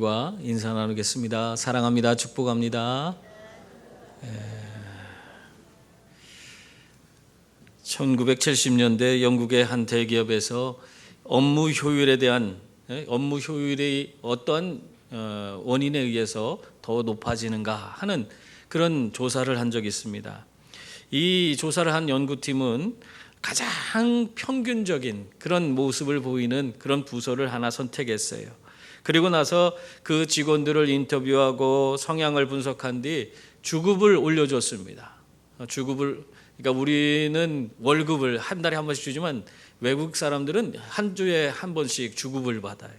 여러분들과 인사 나누겠습니다. 사랑합니다. 축복합니다. 1970년대 영국의 한 대기업에서 업무 효율에 대한 업무 효율이 어떠한 원인에 의해서 더 높아지는가 하는 그런 조사를 한 적이 있습니다. 이 조사를 한 연구팀은 가장 평균적인 그런 모습을 보이는 그런 부서를 하나 선택했어요. 그리고 나서 그 직원들을 인터뷰하고 성향을 분석한 뒤 주급을 올려줬습니다. 그러니까 우리는 월급을 한 달에 한 번씩 주지만 외국 사람들은 한 주에 한 번씩 주급을 받아요.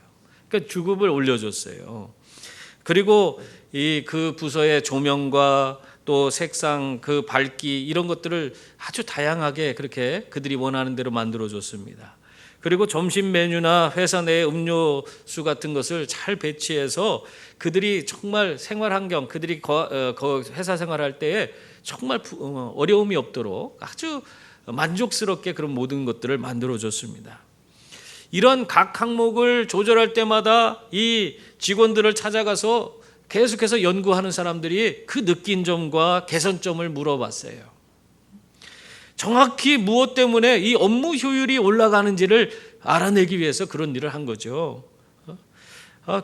그러니까 주급을 올려줬어요. 그리고 그 부서의 조명과 또 색상, 그 밝기 이런 것들을 아주 다양하게 그렇게 그들이 원하는 대로 만들어줬습니다. 그리고 점심 메뉴나 회사 내 음료수 같은 것을 잘 배치해서 그들이 정말 생활 환경, 그들이 회사 생활할 때에 정말 어려움이 없도록 아주 만족스럽게 그런 모든 것들을 만들어줬습니다. 이런 각 항목을 조절할 때마다 이 직원들을 찾아가서 계속해서 연구하는 사람들이 그 느낀 점과 개선점을 물어봤어요. 정확히 무엇 때문에 이 업무 효율이 올라가는지를 알아내기 위해서 그런 일을 한 거죠.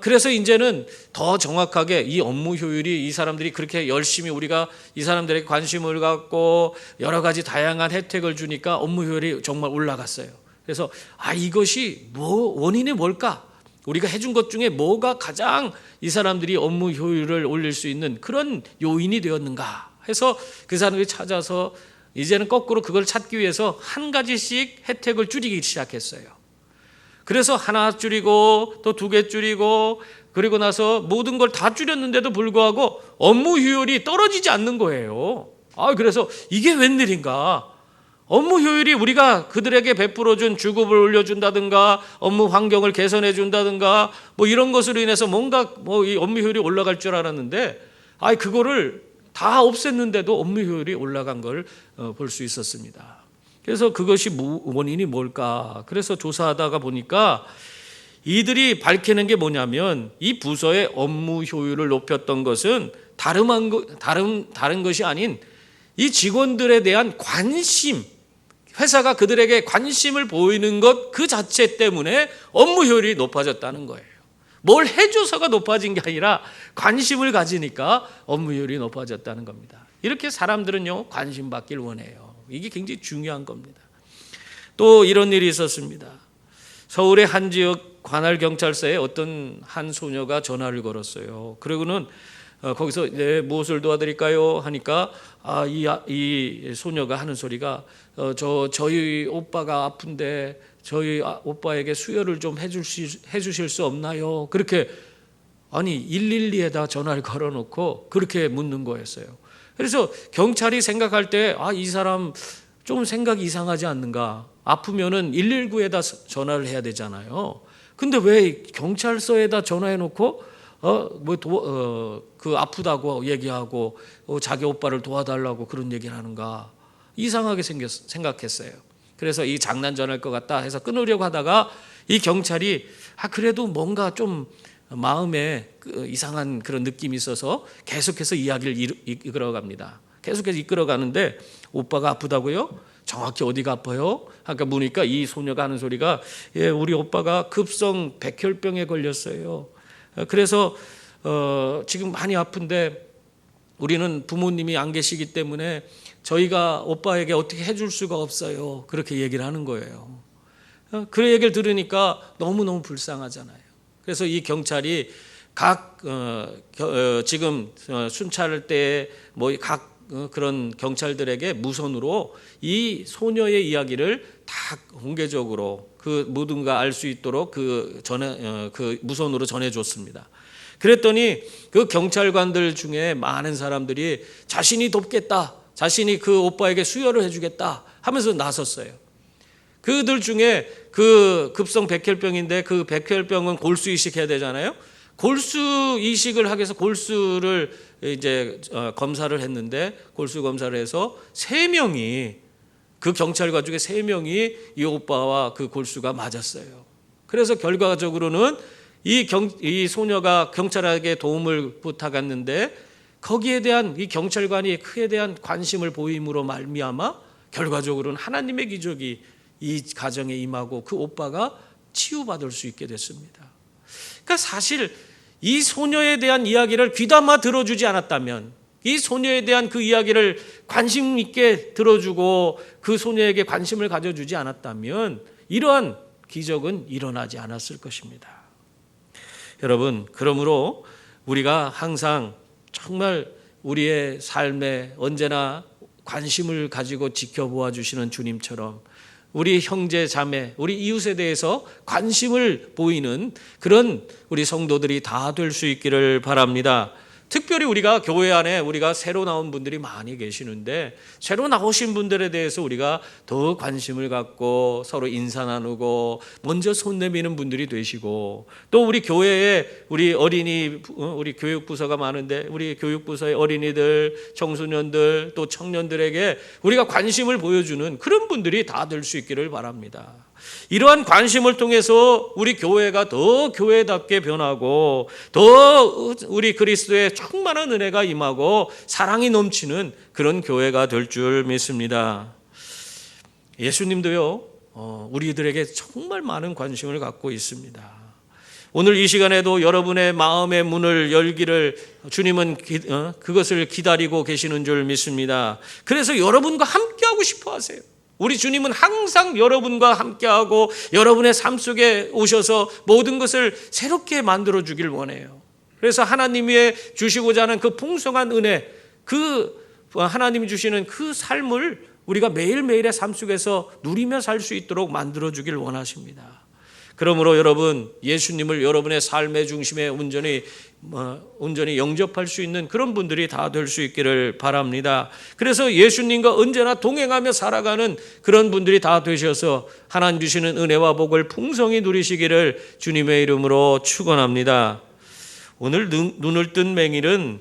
그래서 이제는 더 정확하게 이 업무 효율이 이 사람들이 그렇게 열심히 우리가 이 사람들에게 관심을 갖고 여러 가지 다양한 혜택을 주니까 업무 효율이 정말 올라갔어요. 그래서 이것이 원인이 뭘까? 우리가 해준 것 중에 뭐가 가장 이 사람들이 업무 효율을 올릴 수 있는 그런 요인이 되었는가 해서 그 사람들이 찾아서 이제는 거꾸로 그걸 찾기 위해서 한 가지씩 혜택을 줄이기 시작했어요. 그래서 하나 줄이고 또 2개 줄이고 그리고 나서 모든 걸 다 줄였는데도 불구하고 업무 효율이 떨어지지 않는 거예요. 그래서 이게 웬일인가? 업무 효율이 우리가 그들에게 베풀어준 주급을 올려준다든가 업무 환경을 개선해 준다든가 이런 것으로 인해서 뭔가 이 업무 효율이 올라갈 줄 알았는데 그거를 다 없앴는데도 업무 효율이 올라간 걸 볼 수 있었습니다. 그래서 그것이 원인이 뭘까? 그래서 조사하다가 보니까 이들이 밝히는 게 뭐냐면 이 부서의 업무 효율을 높였던 것은 다른 것이 아닌 이 직원들에 대한 관심, 회사가 그들에게 관심을 보이는 것 그 자체 때문에 업무 효율이 높아졌다는 거예요. 뭘 해줘서가 높아진 게 아니라 관심을 가지니까 업무 효율이 높아졌다는 겁니다. 이렇게 사람들은요 관심 받길 원해요. 이게 굉장히 중요한 겁니다. 또 이런 일이 있었습니다. 서울의 한 지역 관할경찰서에 어떤 한 소녀가 전화를 걸었어요. 그리고는 거기서 무엇을 도와드릴까요? 하니까 이 소녀가 하는 소리가 저희 오빠가 아픈데 저희 오빠에게 수혈을 좀 해주실 수 없나요? 그렇게 112에다 전화를 걸어놓고 그렇게 묻는 거였어요. 그래서 경찰이 생각할 때 이 사람 좀 생각이 이상하지 않는가? 아프면은 119에다 전화를 해야 되잖아요. 근데 왜 경찰서에다 전화해놓고 그 아프다고 얘기하고 자기 오빠를 도와달라고 그런 얘기를 하는가? 이상하게 생각했어요. 그래서 이 장난 전화일 것 같다 해서 끊으려고 하다가 이 경찰이 그래도 뭔가 좀 마음에 이상한 그런 느낌이 있어서 계속해서 이야기를 이끌어갑니다. 계속해서 이끌어가는데 오빠가 아프다고요? 정확히 어디가 아파요? 아까 보니까 이 소녀가 하는 소리가 우리 오빠가 급성 백혈병에 걸렸어요. 그래서 지금 많이 아픈데 우리는 부모님이 안 계시기 때문에 저희가 오빠에게 어떻게 해줄 수가 없어요. 그렇게 얘기를 하는 거예요. 그 얘기를 들으니까 너무너무 불쌍하잖아요. 그래서 이 경찰이 지금 순찰할 때 각 그런 경찰들에게 무선으로 이 소녀의 이야기를 다 공개적으로 그 모든가 알 수 있도록 그 무선으로 전해줬습니다. 그랬더니 그 경찰관들 중에 많은 사람들이 자신이 돕겠다, 자신이 그 오빠에게 수혈을 해주겠다 하면서 나섰어요. 그들 중에 그 급성 백혈병인데 그 백혈병은 골수 이식해야 되잖아요. 골수 이식을 하기 위해서 골수를 이제 검사를 했는데 골수 검사를 해서 3명이 그 경찰관 중에 3명이 이 오빠와 그 골수가 맞았어요. 그래서 결과적으로는 이 소녀가 경찰에게 도움을 부탁했는데 거기에 대한 이 경찰관이 그에 대한 관심을 보임으로 말미암아 결과적으로는 하나님의 기적이 이 가정에 임하고 그 오빠가 치유받을 수 있게 됐습니다. 그러니까 사실 이 소녀에 대한 이야기를 귀담아 들어주지 않았다면, 이 소녀에 대한 그 이야기를 관심 있게 들어주고 그 소녀에게 관심을 가져주지 않았다면 이러한 기적은 일어나지 않았을 것입니다. 여러분, 그러므로 우리가 항상 정말 우리의 삶에 언제나 관심을 가지고 지켜보아 주시는 주님처럼 우리 형제 자매, 우리 이웃에 대해서 관심을 보이는 그런 우리 성도들이 다 될 수 있기를 바랍니다. 특별히 우리가 교회 안에 우리가 새로 나온 분들이 많이 계시는데 새로 나오신 분들에 대해서 우리가 더 관심을 갖고 서로 인사 나누고 먼저 손 내미는 분들이 되시고, 또 우리 교회에 우리 어린이 우리 교육부서가 많은데 우리 교육부서의 어린이들, 청소년들 또 청년들에게 우리가 관심을 보여주는 그런 분들이 다 될 수 있기를 바랍니다. 이러한 관심을 통해서 우리 교회가 더 교회답게 변하고 더 우리 그리스도의 충만한 은혜가 임하고 사랑이 넘치는 그런 교회가 될 줄 믿습니다. 예수님도요, 우리들에게 정말 많은 관심을 갖고 있습니다. 오늘 이 시간에도 여러분의 마음의 문을 열기를 주님은 그것을 기다리고 계시는 줄 믿습니다. 그래서 여러분과 함께하고 싶어 하세요. 우리 주님은 항상 여러분과 함께하고 여러분의 삶 속에 오셔서 모든 것을 새롭게 만들어 주길 원해요. 그래서 하나님이 주시고자 하는 그 풍성한 은혜, 그 하나님이 주시는 그 삶을 우리가 매일매일의 삶 속에서 누리며 살 수 있도록 만들어 주길 원하십니다. 그러므로 여러분, 예수님을 여러분의 삶의 중심에 온전히 영접할 수 있는 그런 분들이 다 될 수 있기를 바랍니다. 그래서 예수님과 언제나 동행하며 살아가는 그런 분들이 다 되셔서 하나님 주시는 은혜와 복을 풍성히 누리시기를 주님의 이름으로 축원합니다. 오늘 눈을 뜬 맹인은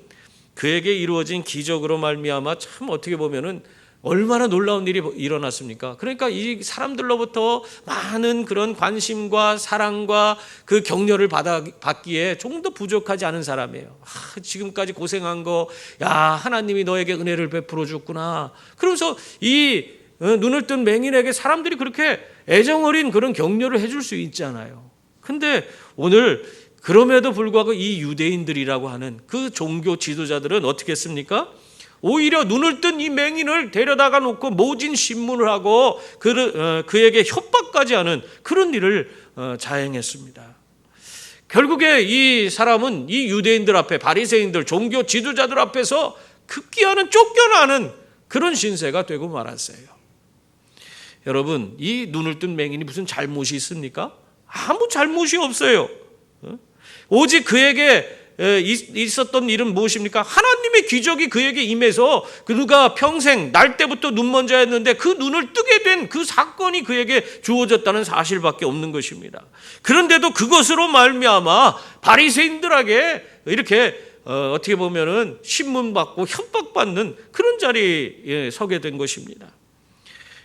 그에게 이루어진 기적으로 말미암아 참 어떻게 보면은 얼마나 놀라운 일이 일어났습니까? 그러니까 이 사람들로부터 많은 그런 관심과 사랑과 그 격려를 받기에 조금 더 부족하지 않은 사람이에요. 지금까지 고생한 거, 야, 하나님이 너에게 은혜를 베풀어 줬구나. 그러면서 이 눈을 뜬 맹인에게 사람들이 그렇게 애정 어린 그런 격려를 해줄 수 있잖아요. 근데 오늘 그럼에도 불구하고 이 유대인들이라고 하는 그 종교 지도자들은 어떻게 했습니까? 오히려 눈을 뜬 이 맹인을 데려다가 놓고 모진 신문을 하고 그에게 협박까지 하는 그런 일을 자행했습니다. 결국에 이 사람은 이 유대인들 앞에, 바리새인들, 종교 지도자들 앞에서 급기야는 쫓겨나는 그런 신세가 되고 말았어요. 여러분, 이 눈을 뜬 맹인이 무슨 잘못이 있습니까? 아무 잘못이 없어요. 오직 그에게 있었던 일은 무엇입니까? 하나님의 기적이 그에게 임해서 그가 평생 날 때부터 눈먼자였는데 그 눈을 뜨게 된 그 사건이 그에게 주어졌다는 사실밖에 없는 것입니다. 그런데도 그것으로 말미암아 바리새인들에게 이렇게 어떻게 보면은 신문받고 협박받는 그런 자리에 서게 된 것입니다.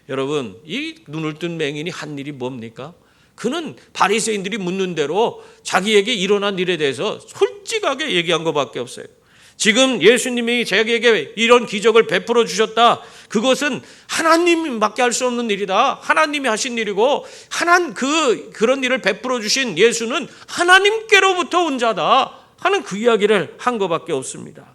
여러분, 이 눈을 뜬 맹인이 한 일이 뭡니까? 그는 바리새인들이 묻는 대로 자기에게 일어난 일에 대해서 솔직하게 얘기한 것밖에 없어요. 지금 예수님이 자기에게 이런 기적을 베풀어 주셨다. 그것은 하나님밖에 할 수 없는 일이다. 하나님이 하신 일이고 그런 일을 베풀어 주신 예수는 하나님께로부터 온 자다 하는 그 이야기를 한 것밖에 없습니다.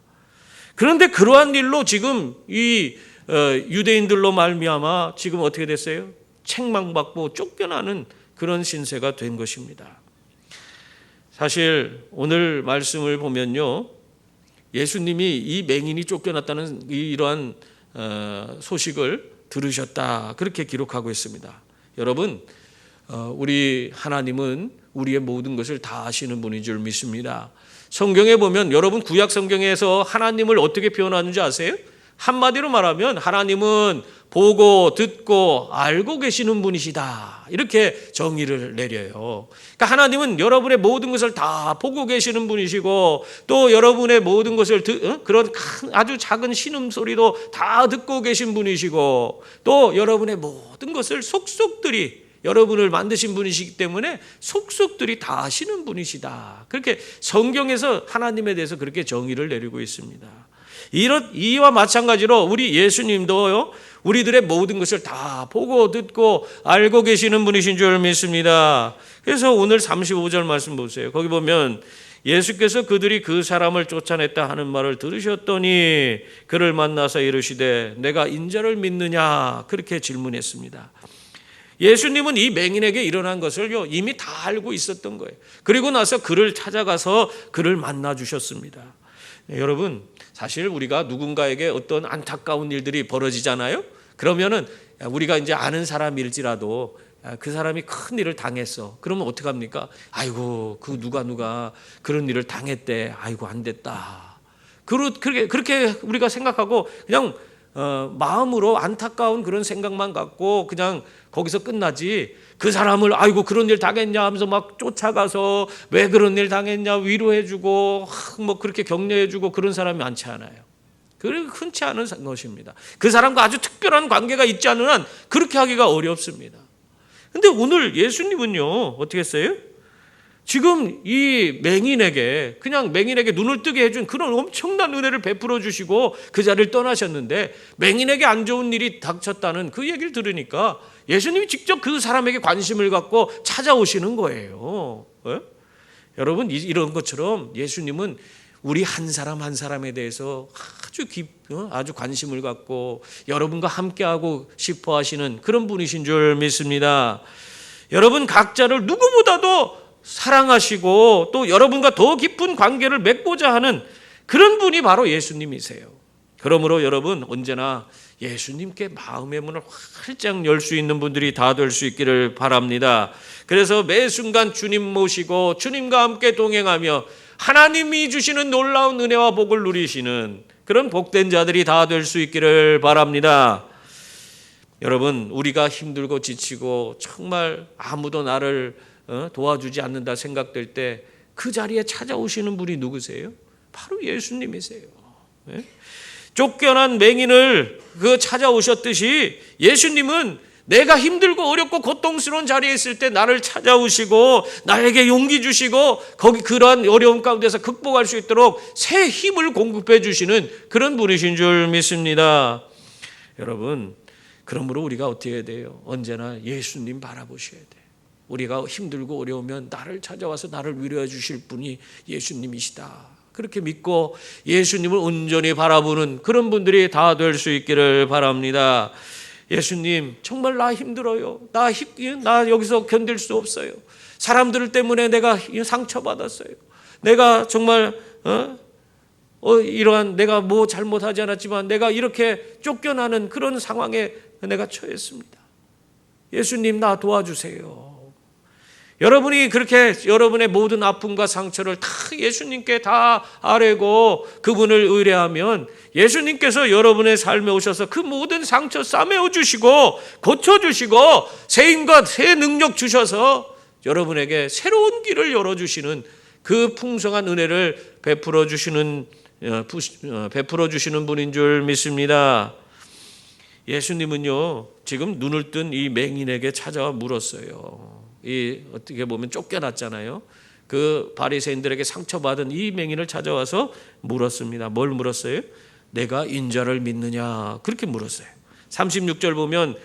그런데 그러한 일로 지금 이 유대인들로 말미암아 지금 어떻게 됐어요? 책망받고 쫓겨나는 그런 신세가 된 것입니다. 사실 오늘 말씀을 보면요, 예수님이 이 맹인이 쫓겨났다는 이러한 소식을 들으셨다, 그렇게 기록하고 있습니다. 여러분, 우리 하나님은 우리의 모든 것을 다 아시는 분인 줄 믿습니다. 성경에 보면 여러분 구약 성경에서 하나님을 어떻게 표현하는지 아세요? 한마디로 말하면 하나님은 보고 듣고 알고 계시는 분이시다, 이렇게 정의를 내려요. 그러니까 하나님은 여러분의 모든 것을 다 보고 계시는 분이시고 또 여러분의 모든 것을 그런 아주 작은 신음소리도 다 듣고 계신 분이시고 또 여러분의 모든 것을 속속들이 여러분을 만드신 분이시기 때문에 속속들이 다 아시는 분이시다. 그렇게 성경에서 하나님에 대해서 그렇게 정의를 내리고 있습니다. 이와 마찬가지로 우리 예수님도요, 우리들의 모든 것을 다 보고 듣고 알고 계시는 분이신 줄 믿습니다. 그래서 오늘 35절 말씀 보세요. 거기 보면 예수께서 그들이 그 사람을 쫓아냈다 하는 말을 들으셨더니 그를 만나서 이르시되 내가 인자를 믿느냐 그렇게 질문했습니다. 예수님은 이 맹인에게 일어난 것을요 이미 다 알고 있었던 거예요. 그리고 나서 그를 찾아가서 그를 만나 주셨습니다. 네, 여러분 사실 우리가 누군가에게 어떤 안타까운 일들이 벌어지잖아요. 그러면은 우리가 이제 아는 사람일지라도 그 사람이 큰 일을 당했어. 그러면 어떡합니까? 아이고 그 누가 그런 일을 당했대. 아이고 안 됐다. 그렇게 우리가 생각하고 그냥 마음으로 안타까운 그런 생각만 갖고 그냥 거기서 끝나지, 그 사람을 아이고 그런 일 당했냐 하면서 막 쫓아가서 왜 그런 일 당했냐 위로해주고 뭐 그렇게 격려해주고 그런 사람이 많지 않아요. 그리고 흔치 않은 것입니다. 그 사람과 아주 특별한 관계가 있지 않은 한 그렇게 하기가 어렵습니다. 근데 오늘 예수님은요 어떻게 했어요? 지금 이 맹인에게 그냥 맹인에게 눈을 뜨게 해준 그런 엄청난 은혜를 베풀어 주시고 그 자리를 떠나셨는데 맹인에게 안 좋은 일이 닥쳤다는 그 얘기를 들으니까 예수님이 직접 그 사람에게 관심을 갖고 찾아오시는 거예요. 여러분 이런 것처럼 예수님은 우리 한 사람 한 사람에 대해서 아주 관심을 갖고 여러분과 함께하고 싶어 하시는 그런 분이신 줄 믿습니다. 여러분 각자를 누구보다도 사랑하시고 또 여러분과 더 깊은 관계를 맺고자 하는 그런 분이 바로 예수님이세요. 그러므로 여러분 언제나 예수님께 마음의 문을 활짝 열 수 있는 분들이 다 될 수 있기를 바랍니다. 그래서 매 순간 주님 모시고 주님과 함께 동행하며 하나님이 주시는 놀라운 은혜와 복을 누리시는 그런 복된 자들이 다 될 수 있기를 바랍니다. 여러분 우리가 힘들고 지치고 정말 아무도 나를 도와주지 않는다 생각될 때 그 자리에 찾아오시는 분이 누구세요? 바로 예수님이세요. 쫓겨난 맹인을 찾아오셨듯이 예수님은 내가 힘들고 어렵고 고통스러운 자리에 있을 때 나를 찾아오시고 나에게 용기 주시고 거기 그러한 어려움 가운데서 극복할 수 있도록 새 힘을 공급해 주시는 그런 분이신 줄 믿습니다. 여러분 그러므로 우리가 어떻게 해야 돼요? 언제나 예수님 바라보셔야 돼요. 우리가 힘들고 어려우면 나를 찾아와서 나를 위로해 주실 분이 예수님이시다. 그렇게 믿고 예수님을 온전히 바라보는 그런 분들이 다 될 수 있기를 바랍니다. 예수님 정말 나 힘들어요. 나 여기서 견딜 수 없어요. 사람들 때문에 내가 상처받았어요. 내가 정말 이러한 내가 뭐 잘못하지 않았지만 내가 이렇게 쫓겨나는 그런 상황에 내가 처했습니다. 예수님 나 도와주세요. 여러분이 그렇게 여러분의 모든 아픔과 상처를 다 예수님께 다 아뢰고 그분을 의뢰하면 예수님께서 여러분의 삶에 오셔서 그 모든 상처 싸매어 주시고 고쳐주시고 새 힘과 새 능력 주셔서 여러분에게 새로운 길을 열어주시는 그 풍성한 은혜를 베풀어 주시는 분인 줄 믿습니다. 예수님은요 지금 눈을 뜬 이 맹인에게 찾아와 물었어요. 어떻게 보면 쫓겨났잖아요. 그 바리새인들에게 상처받은 이 맹인을 찾아와서 물었습니다. 뭘 물었어요? 내가 인자를 믿느냐 그렇게 물었어요. 36절 보면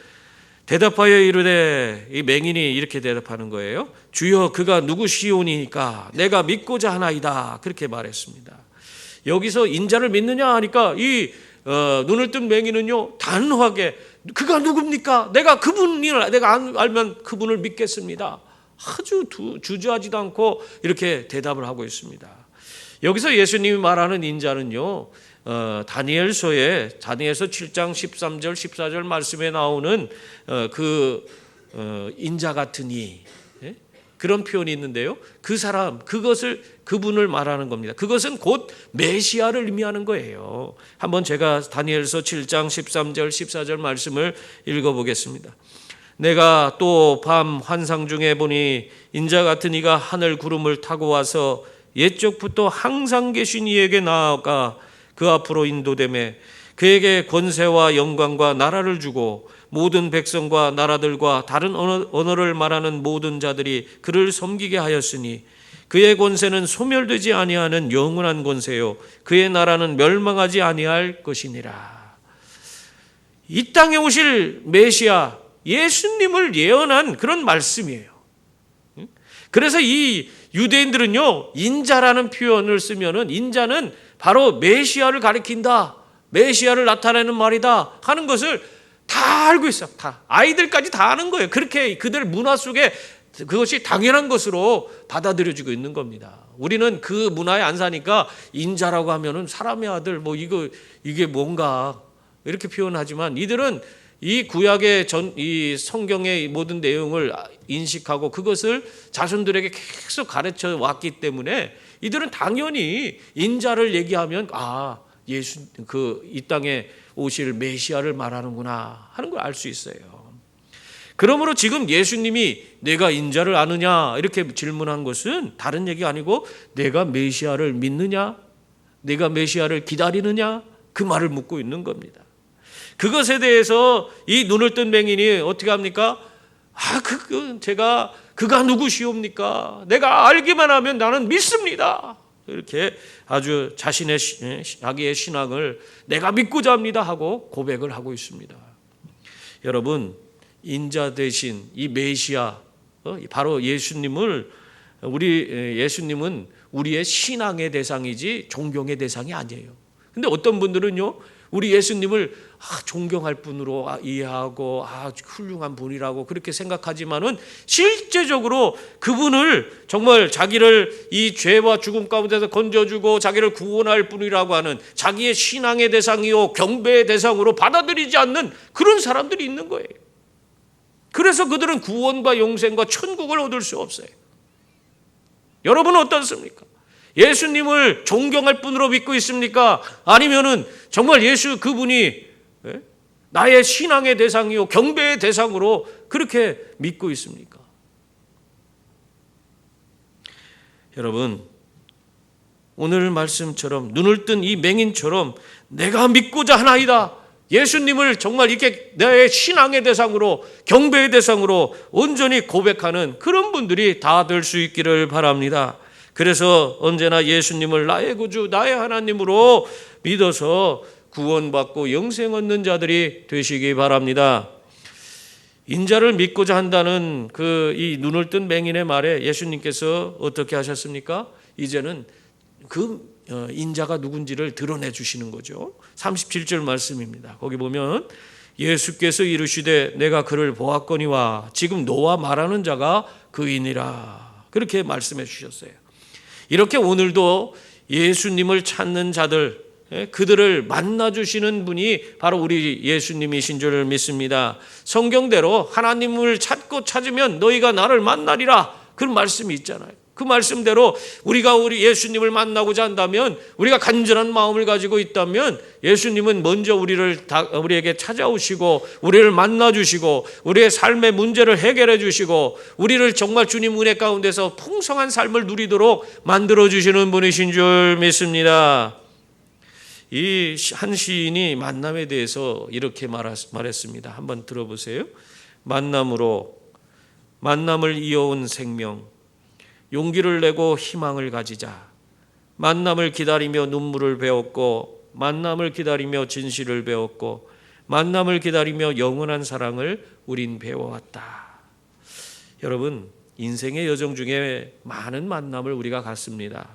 대답하여 이르되 이 맹인이 이렇게 대답하는 거예요. 주여 그가 누구시오니까 내가 믿고자 하나이다 그렇게 말했습니다. 여기서 인자를 믿느냐 하니까 이 눈을 뜬 맹인은요 단호하게 그가 누굽니까? 내가 그분을 내가 알면 그분을 믿겠습니다. 아주 주저하지도 않고 이렇게 대답을 하고 있습니다. 여기서 예수님이 말하는 인자는요 다니엘서 7장 13절 14절 말씀에 나오는 인자 같으니 그런 표현이 있는데요. 그 사람 그분을 말하는 겁니다. 그것은 곧 메시아를 의미하는 거예요. 한번 제가 다니엘서 7장 13절 14절 말씀을 읽어보겠습니다. 내가 또 밤 환상 중에 보니 인자 같은 이가 하늘 구름을 타고 와서 옛적부터 항상 계신 이에게 나아가 그 앞으로 인도되매 그에게 권세와 영광과 나라를 주고 모든 백성과 나라들과 다른 언어를 말하는 모든 자들이 그를 섬기게 하였으니 그의 권세는 소멸되지 아니하는 영원한 권세요 그의 나라는 멸망하지 아니할 것이니라. 이 땅에 오실 메시아 예수님을 예언한 그런 말씀이에요. 그래서 이 유대인들은요, 인자라는 표현을 쓰면은 인자는 바로 메시아를 가리킨다, 메시아를 나타내는 말이다 하는 것을 다 알고 있어. 다 아이들까지 다 아는 거예요. 그렇게 그들 문화 속에 그것이 당연한 것으로 받아들여지고 있는 겁니다. 우리는 그 문화에 안 사니까 인자라고 하면은 사람의 아들 뭐 이게 뭔가 이렇게 표현하지만 이들은 이 구약의 이 성경의 모든 내용을 인식하고 그것을 자손들에게 계속 가르쳐 왔기 때문에 이들은 당연히 인자를 얘기하면 예수 이 땅에 오실 메시아를 말하는구나 하는 걸 알 수 있어요. 그러므로 지금 예수님이 내가 인자를 아느냐 이렇게 질문한 것은 다른 얘기가 아니고 내가 메시아를 믿느냐, 내가 메시아를 기다리느냐 그 말을 묻고 있는 겁니다. 그것에 대해서 이 눈을 뜬 맹인이 어떻게 합니까? 제가 그가 누구시옵니까? 내가 알기만 하면 나는 믿습니다. 이렇게 아주 자기의 신앙을 내가 믿고자 합니다 하고 고백을 하고 있습니다. 여러분, 인자 대신 이 메시아 바로 예수님은 우리의 신앙의 대상이지 존경의 대상이 아니에요. 근데 어떤 분들은요, 우리 예수님을 존경할 분으로 이해하고 훌륭한 분이라고 그렇게 생각하지만은 실제적으로 그분을 정말 자기를 이 죄와 죽음 가운데서 건져주고 자기를 구원할 분이라고 하는 자기의 신앙의 대상이요 경배의 대상으로 받아들이지 않는 그런 사람들이 있는 거예요. 그래서 그들은 구원과 영생과 천국을 얻을 수 없어요. 여러분은 어떻습니까? 예수님을 존경할 분으로 믿고 있습니까? 아니면은 정말 그분이 나의 신앙의 대상이요 경배의 대상으로 그렇게 믿고 있습니까? 여러분, 오늘 말씀처럼 눈을 뜬 이 맹인처럼 내가 믿고자 하나이다, 예수님을 정말 이렇게 나의 신앙의 대상으로 경배의 대상으로 온전히 고백하는 그런 분들이 다 될 수 있기를 바랍니다. 그래서 언제나 예수님을 나의 구주, 나의 하나님으로 믿어서 구원받고 영생 얻는 자들이 되시기 바랍니다. 인자를 믿고자 한다는 이 눈을 뜬 맹인의 말에 예수님께서 어떻게 하셨습니까? 이제는 그 인자가 누군지를 드러내 주시는 거죠. 37절 말씀입니다. 거기 보면 예수께서 이르시되 내가 그를 보았거니와 지금 너와 말하는 자가 그이니라. 그렇게 말씀해 주셨어요. 이렇게 오늘도 예수님을 찾는 자들, 그들을 만나주시는 분이 바로 우리 예수님이신 줄 믿습니다. 성경대로 하나님을 찾으면 너희가 나를 만나리라 그런 말씀이 있잖아요. 그 말씀대로 우리 예수님을 만나고자 한다면, 우리가 간절한 마음을 가지고 있다면 예수님은 먼저 우리에게 찾아오시고 우리를 만나주시고 우리의 삶의 문제를 해결해 주시고 우리를 정말 주님 은혜 가운데서 풍성한 삶을 누리도록 만들어주시는 분이신 줄 믿습니다. 이 한 시인이 만남에 대해서 이렇게 말했습니다. 한번 들어보세요. 만남을 이어온 생명, 용기를 내고 희망을 가지자. 만남을 기다리며 눈물을 배웠고, 만남을 기다리며 진실을 배웠고, 만남을 기다리며 영원한 사랑을 우린 배워왔다. 여러분, 인생의 여정 중에 많은 만남을 우리가 갖습니다.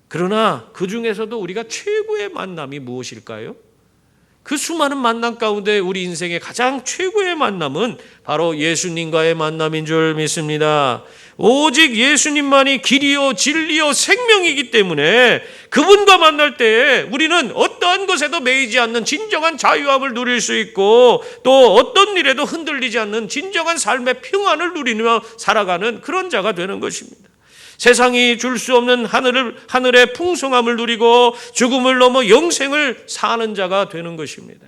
그러나 그 중에서도 우리가 최고의 만남이 무엇일까요? 그 수많은 만남 가운데 우리 인생의 가장 최고의 만남은 바로 예수님과의 만남인 줄 믿습니다. 오직 예수님만이 길이요 진리요 생명이기 때문에 그분과 만날 때 우리는 어떠한 것에도 매이지 않는 진정한 자유함을 누릴 수 있고, 또 어떤 일에도 흔들리지 않는 진정한 삶의 평안을 누리며 살아가는 그런 자가 되는 것입니다. 세상이 줄 수 없는 하늘의 풍성함을 누리고 죽음을 넘어 영생을 사는 자가 되는 것입니다.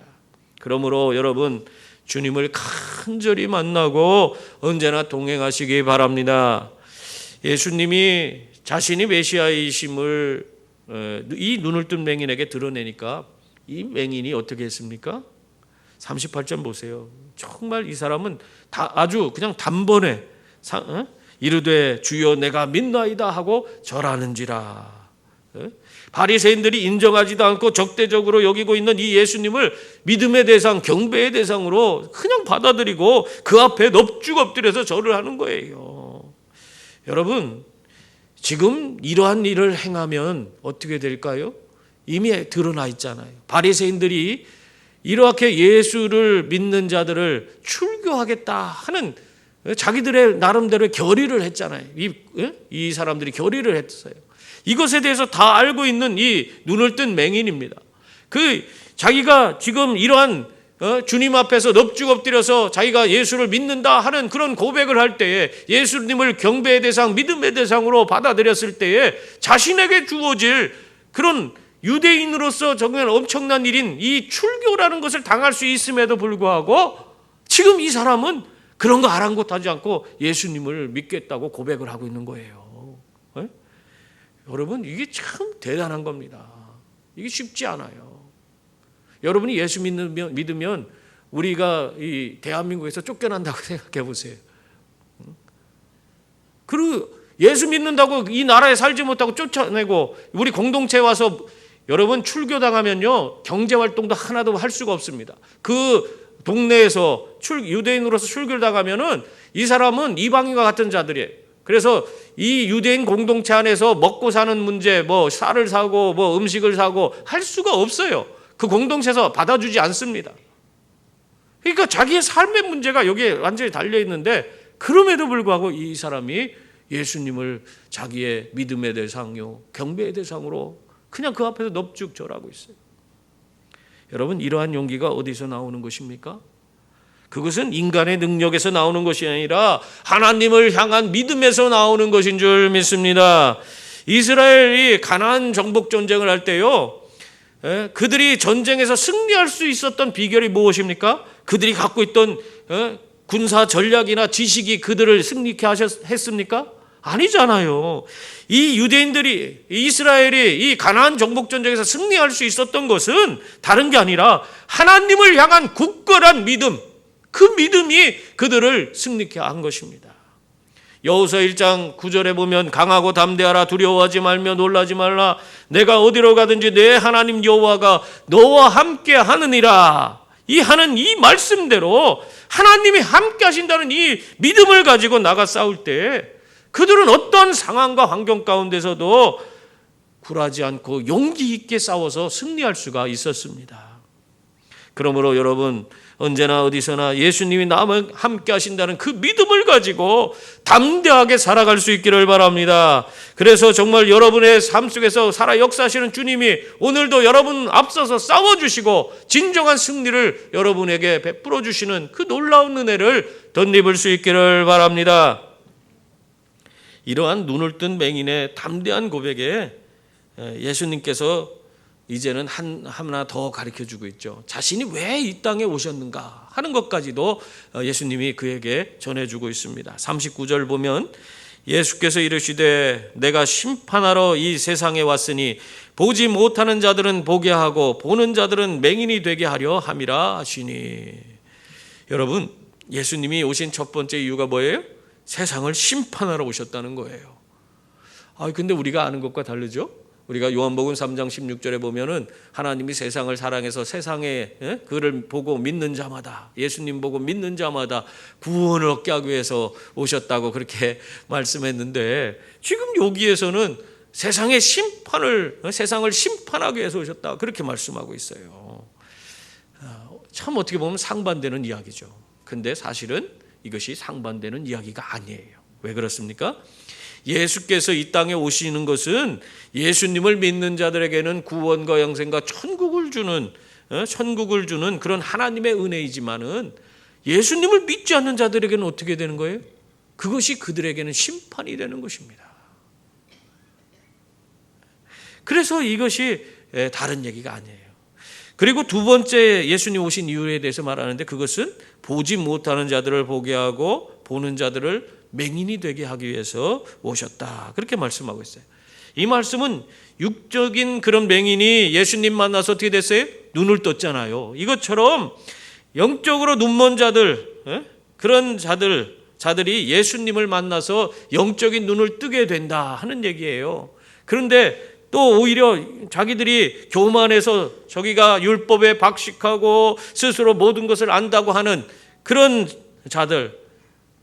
그러므로 여러분, 주님을 간절히 만나고 언제나 동행하시기 바랍니다. 예수님이 자신이 메시아이심을 이 눈을 뜬 맹인에게 드러내니까 이 맹인이 어떻게 했습니까? 38절 보세요. 정말 이 사람은 아주 그냥 단번에 이르되 주여 내가 믿나이다 하고 절하는지라. 바리새인들이 인정하지도 않고 적대적으로 여기고 있는 이 예수님을 믿음의 대상, 경배의 대상으로 그냥 받아들이고 그 앞에 넙죽 엎드려서 절을 하는 거예요. 여러분, 지금 이러한 일을 행하면 어떻게 될까요? 이미 드러나 있잖아요. 바리새인들이 이렇게 예수를 믿는 자들을 출교하겠다 하는 자기들의 나름대로의 결의를 했잖아요. 이 사람들이 결의를 했어요. 이것에 대해서 다 알고 있는 이 눈을 뜬 맹인입니다. 자기가 지금 이러한 주님 앞에서 넙죽 엎드려서 자기가 예수를 믿는다 하는 그런 고백을 할 때에 예수님을 경배의 대상, 믿음의 대상으로 받아들였을 때에 자신에게 주어질 그런 유대인으로서 정말 엄청난 일인 이 출교라는 것을 당할 수 있음에도 불구하고 지금 이 사람은 그런 거 아랑곳하지 않고 예수님을 믿겠다고 고백을 하고 있는 거예요. 여러분, 이게 참 대단한 겁니다. 이게 쉽지 않아요. 여러분이 예수 믿으면 우리가 이 대한민국에서 쫓겨난다고 생각해 보세요. 그리고 예수 믿는다고 이 나라에 살지 못하고 쫓아내고 우리 공동체에 와서 여러분 출교당하면요 경제활동도 하나도 할 수가 없습니다. 그 동네에서 유대인으로서 출교를 당하면은 이 사람은 이방인과 같은 자들이에요. 그래서 이 유대인 공동체 안에서 먹고 사는 문제, 뭐 쌀을 사고 뭐 음식을 사고 할 수가 없어요. 그 공동체에서 받아주지 않습니다. 그러니까 자기의 삶의 문제가 여기에 완전히 달려 있는데 그럼에도 불구하고 이 사람이 예수님을 자기의 믿음의 대상요, 경배의 대상으로 그냥 그 앞에서 넙죽 절하고 있어요. 여러분, 이러한 용기가 어디서 나오는 것입니까? 그것은 인간의 능력에서 나오는 것이 아니라 하나님을 향한 믿음에서 나오는 것인 줄 믿습니다. 이스라엘이 가나안 정복 전쟁을 할 때요, 그들이 전쟁에서 승리할 수 있었던 비결이 무엇입니까? 그들이 갖고 있던 군사 전략이나 지식이 그들을 승리케 했습니까? 아니잖아요. 이 유대인들이, 이스라엘이 이 가나안 정복 전쟁에서 승리할 수 있었던 것은 다른 게 아니라 하나님을 향한 굳건한 믿음, 그 믿음이 그들을 승리케 한 것입니다. 여호수아 1장 9절에 보면 강하고 담대하라, 두려워하지 말며 놀라지 말라, 내가 어디로 가든지 내 하나님 여호와가 너와 함께 하느니라. 이 하는 이 말씀대로 하나님이 함께 하신다는 이 믿음을 가지고 나가 싸울 때 그들은 어떤 상황과 환경 가운데서도 굴하지 않고 용기 있게 싸워서 승리할 수가 있었습니다. 그러므로 여러분, 언제나 어디서나 예수님이 나와 함께 하신다는 그 믿음을 가지고 담대하게 살아갈 수 있기를 바랍니다. 그래서 정말 여러분의 삶 속에서 살아 역사하시는 주님이 오늘도 여러분 앞서서 싸워주시고 진정한 승리를 여러분에게 베풀어 주시는 그 놀라운 은혜를 덧입을 수 있기를 바랍니다. 이러한 눈을 뜬 맹인의 담대한 고백에 예수님께서 이제는 하나 더 가르쳐주고 있죠. 자신이 왜 이 땅에 오셨는가 하는 것까지도 예수님이 그에게 전해주고 있습니다. 39절 보면 예수께서 이르시되 내가 심판하러 이 세상에 왔으니 보지 못하는 자들은 보게 하고 보는 자들은 맹인이 되게 하려 함이라 하시니. 여러분, 예수님이 오신 첫 번째 이유가 뭐예요? 세상을 심판하러 오셨다는 거예요. 근데 우리가 아는 것과 다르죠? 우리가 요한복음 3장 16절에 보면은 하나님이 세상을 사랑해서 세상에 그를 보고 믿는 자마다, 예수님 보고 믿는 자마다 구원을 얻게 하기 위해서 오셨다고 그렇게 말씀했는데, 지금 여기에서는 세상을 심판하기 위해서 오셨다 그렇게 말씀하고 있어요. 참 어떻게 보면 상반되는 이야기죠. 근데 사실은 이것이 상반되는 이야기가 아니에요. 왜 그렇습니까? 예수께서 이 땅에 오시는 것은 예수님을 믿는 자들에게는 구원과 영생과 천국을 주는 그런 하나님의 은혜이지만은 예수님을 믿지 않는 자들에게는 어떻게 되는 거예요? 그것이 그들에게는 심판이 되는 것입니다. 그래서 이것이 다른 얘기가 아니에요. 그리고 두 번째 예수님 오신 이유에 대해서 말하는데, 그것은 보지 못하는 자들을 보게 하고 보는 자들을 맹인이 되게 하기 위해서 오셨다 그렇게 말씀하고 있어요. 이 말씀은 육적인 그런 맹인이 예수님 만나서 어떻게 됐어요? 눈을 떴잖아요. 이것처럼 영적으로 눈먼 자들, 그런 자들이 예수님을 만나서 영적인 눈을 뜨게 된다 하는 얘기예요. 그런데 또 오히려 자기들이 교만해서 저기가 율법에 박식하고 스스로 모든 것을 안다고 하는 그런 자들,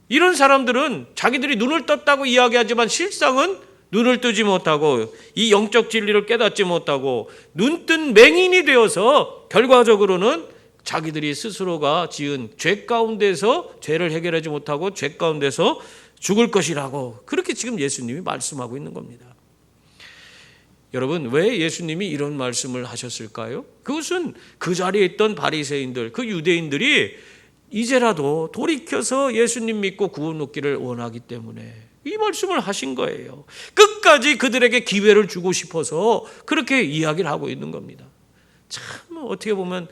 이런 사람들은 자기들이 눈을 떴다고 이야기하지만 실상은 눈을 뜨지 못하고 이 영적 진리를 깨닫지 못하고 눈뜬 맹인이 되어서 결과적으로는 자기들이 스스로가 지은 죄 가운데서 죄를 해결하지 못하고 죄 가운데서 죽을 것이라고, 그렇게 지금 예수님이 말씀하고 있는 겁니다. 여러분, 왜 예수님이 이런 말씀을 하셨을까요? 그것은 그 자리에 있던 바리새인들, 그 유대인들이 이제라도 돌이켜서 예수님 믿고 구원 얻기를 원하기 때문에 이 말씀을 하신 거예요. 끝까지 그들에게 기회를 주고 싶어서 그렇게 이야기를 하고 있는 겁니다. 참 어떻게 보면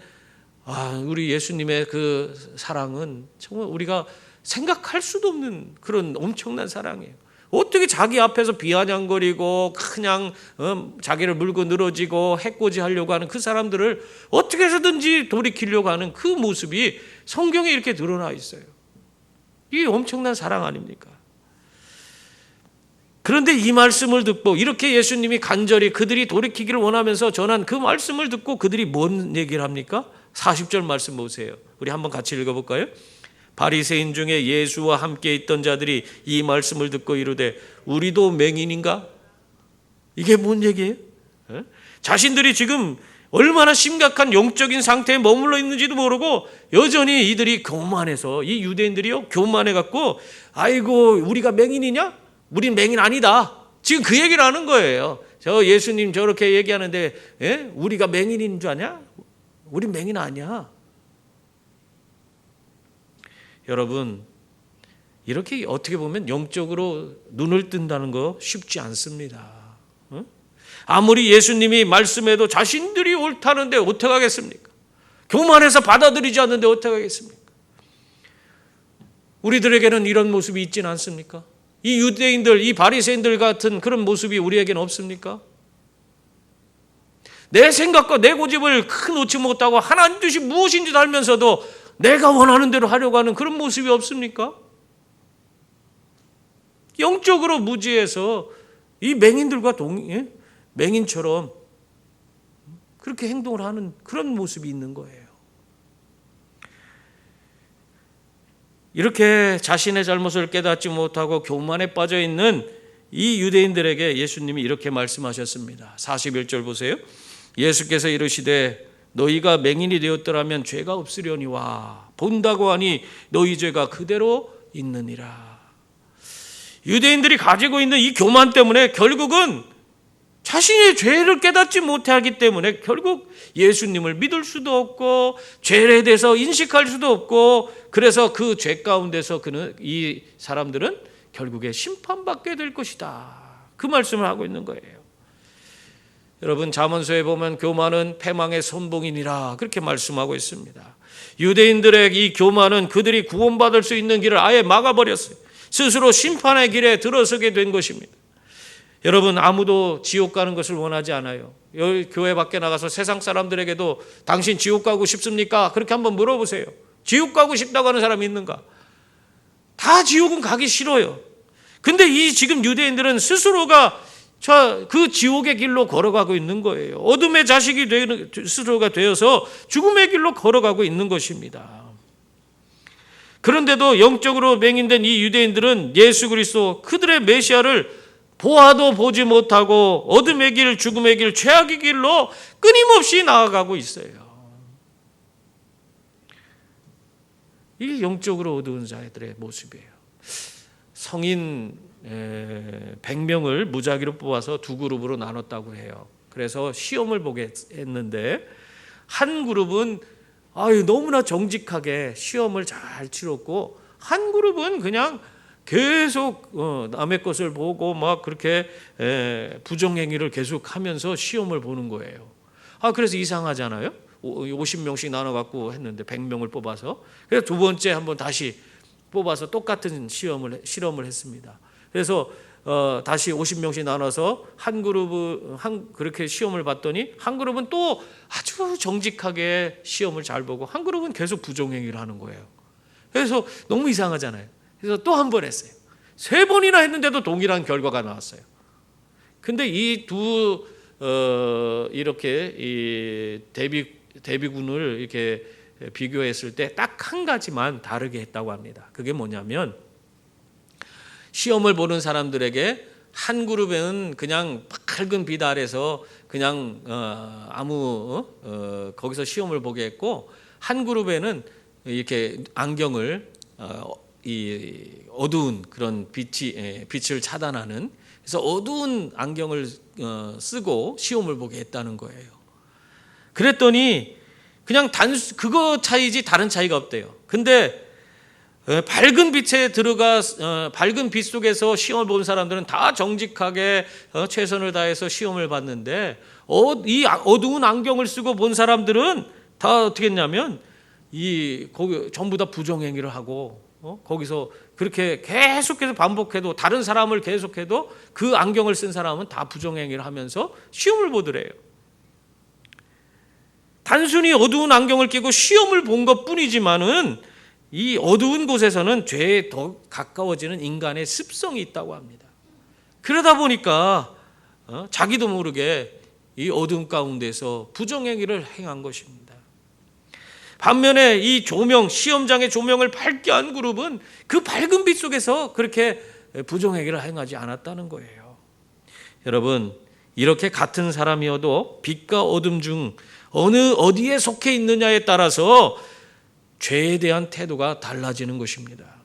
우리 예수님의 그 사랑은 정말 우리가 생각할 수도 없는 그런 엄청난 사랑이에요. 어떻게 자기 앞에서 비아냥거리고 그냥 자기를 물고 늘어지고 해코지 하려고 하는 그 사람들을 어떻게 해서든지 돌이키려고 하는 그 모습이 성경에 이렇게 드러나 있어요. 이게 엄청난 사랑 아닙니까? 그런데 이 말씀을 듣고 이렇게 예수님이 간절히 그들이 돌이키기를 원하면서 전한 그 말씀을 듣고 그들이 뭔 얘기를 합니까? 40절 말씀 보세요. 우리 한번 같이 읽어볼까요? 바리새인 중에 예수와 함께 있던 자들이 이 말씀을 듣고 이르되 우리도 맹인인가? 이게 뭔 얘기예요? 자신들이 지금 얼마나 심각한 영적인 상태에 머물러 있는지도 모르고 여전히 이들이 교만해서, 이 유대인들이요 교만해갖고 아이고 우리가 맹인이냐? 우린 맹인 아니다. 지금 그 얘기를 하는 거예요. 저 예수님 저렇게 얘기하는데 우리가 맹인인 줄 아냐? 우린 맹인 아니야. 여러분, 이렇게 어떻게 보면 영적으로 눈을 뜬다는 거 쉽지 않습니다. 아무리 예수님이 말씀해도 자신들이 옳다는데 어떻게 하겠습니까? 교만해서 받아들이지 않는데 어떻게 하겠습니까? 우리들에게는 이런 모습이 있지는 않습니까? 이 유대인들, 이 바리새인들 같은 그런 모습이 우리에게는 없습니까? 내 생각과 내 고집을 놓지 못하고 하나님 뜻이 무엇인지 알면서도 내가 원하는 대로 하려고 하는 그런 모습이 없습니까? 영적으로 무지해서 이 맹인들과 맹인처럼 그렇게 행동을 하는 그런 모습이 있는 거예요. 이렇게 자신의 잘못을 깨닫지 못하고 교만에 빠져 있는 이 유대인들에게 예수님이 이렇게 말씀하셨습니다. 41절 보세요. 예수께서 이르시되 너희가 맹인이 되었더라면 죄가 없으려니와 본다고 하니 너희 죄가 그대로 있느니라. 유대인들이 가지고 있는 이 교만 때문에 결국은 자신의 죄를 깨닫지 못하기 때문에 결국 예수님을 믿을 수도 없고 죄에 대해서 인식할 수도 없고, 그래서 그 죄 가운데서 이 사람들은 결국에 심판받게 될 것이다. 그 말씀을 하고 있는 거예요. 여러분, 잠언서에 보면 교만은 패망의 선봉이니라 그렇게 말씀하고 있습니다. 유대인들의 이 교만은 그들이 구원받을 수 있는 길을 아예 막아버렸어요. 스스로 심판의 길에 들어서게 된 것입니다. 여러분, 아무도 지옥 가는 것을 원하지 않아요. 여기 교회 밖에 나가서 세상 사람들에게도 당신 지옥 가고 싶습니까? 그렇게 한번 물어보세요. 지옥 가고 싶다고 하는 사람이 있는가? 다 지옥은 가기 싫어요. 근데 이 지금 유대인들은 스스로가 그 지옥의 길로 걸어가고 있는 거예요. 어둠의 자식이 스스로가 되어서 죽음의 길로 걸어가고 있는 것입니다. 그런데도 영적으로 맹인된 이 유대인들은 예수 그리스도, 그들의 메시아를 보아도 보지 못하고 어둠의 길, 죽음의 길, 죄악의 길로 끊임없이 나아가고 있어요. 이게 영적으로 어두운 자들의 모습이에요. 성인 100명을 무작위로 뽑아서 두 그룹으로 나눴다고 해요. 그래서 시험을 보게 했는데 한 그룹은 너무나 정직하게 시험을 잘 치렀고, 한 그룹은 그냥 계속 남의 것을 보고 막 그렇게 부정행위를 계속하면서 시험을 보는 거예요. 그래서 이상하잖아요. 50명씩 나눠갖고 했는데 100명을 뽑아서, 그래서 두 번째 한번 다시 뽑아서 똑같은 실험을 했습니다. 그래서 다시 50명씩 나눠서 한 그룹 그렇게 시험을 봤더니 한 그룹은 또 아주 정직하게 시험을 잘 보고 한 그룹은 계속 부정행위를 하는 거예요. 그래서 너무 이상하잖아요. 그래서 또 한 번 했어요. 3번이나 했는데도 동일한 결과가 나왔어요. 근데 이 두 이렇게 이 대비군을 이렇게 비교했을 때 딱 한 가지만 다르게 했다고 합니다. 그게 뭐냐면 시험을 보는 사람들에게 한 그룹에는 그냥 밝은 빛 아래서 그냥 거기서 시험을 보게 했고, 한 그룹에는 이렇게 안경을 이 어두운 그런 빛을 차단하는, 그래서 어두운 안경을 쓰고 시험을 보게 했다는 거예요. 그랬더니 그냥 그거 차이지 다른 차이가 없대요. 근데 밝은 빛에 밝은 빛 속에서 시험을 본 사람들은 다 정직하게 최선을 다해서 시험을 봤는데, 이 어두운 안경을 쓰고 본 사람들은 다 어떻게 했냐면 거기 전부 다 부정행위를 하고 거기서 그렇게 계속해서 반복해도, 다른 사람을 계속해도 그 안경을 쓴 사람은 다 부정행위를 하면서 시험을 보더래요. 단순히 어두운 안경을 끼고 시험을 본 것뿐이지만은 이 어두운 곳에서는 죄에 더 가까워지는 인간의 습성이 있다고 합니다. 그러다 보니까 자기도 모르게 이 어두운 가운데서 부정행위를 행한 것입니다. 반면에 이 시험장의 조명을 밝게 한 그룹은 그 밝은 빛 속에서 그렇게 부정행위를 행하지 않았다는 거예요. 여러분, 이렇게 같은 사람이어도 빛과 어둠 중 어디에 속해 있느냐에 따라서 죄에 대한 태도가 달라지는 것입니다.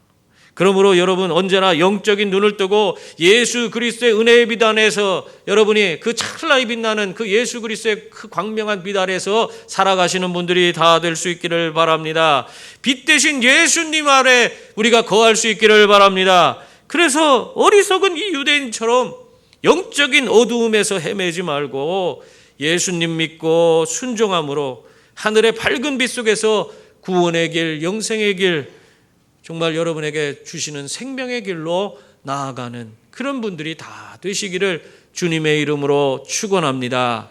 그러므로 여러분, 언제나 영적인 눈을 뜨고 예수 그리스도의 은혜의 빛 안에서, 여러분이 그 찰나에 빛나는 그 예수 그리스도의 그 광명한 빛 아래서 살아가시는 분들이 다 될 수 있기를 바랍니다. 빛 대신 예수님 아래 우리가 거할 수 있기를 바랍니다. 그래서 어리석은 이 유대인처럼 영적인 어두움에서 헤매지 말고 예수님 믿고 순종함으로 하늘의 밝은 빛 속에서 구원의 길, 영생의 길, 정말 여러분에게 주시는 생명의 길로 나아가는 그런 분들이 다 되시기를 주님의 이름으로 축원합니다.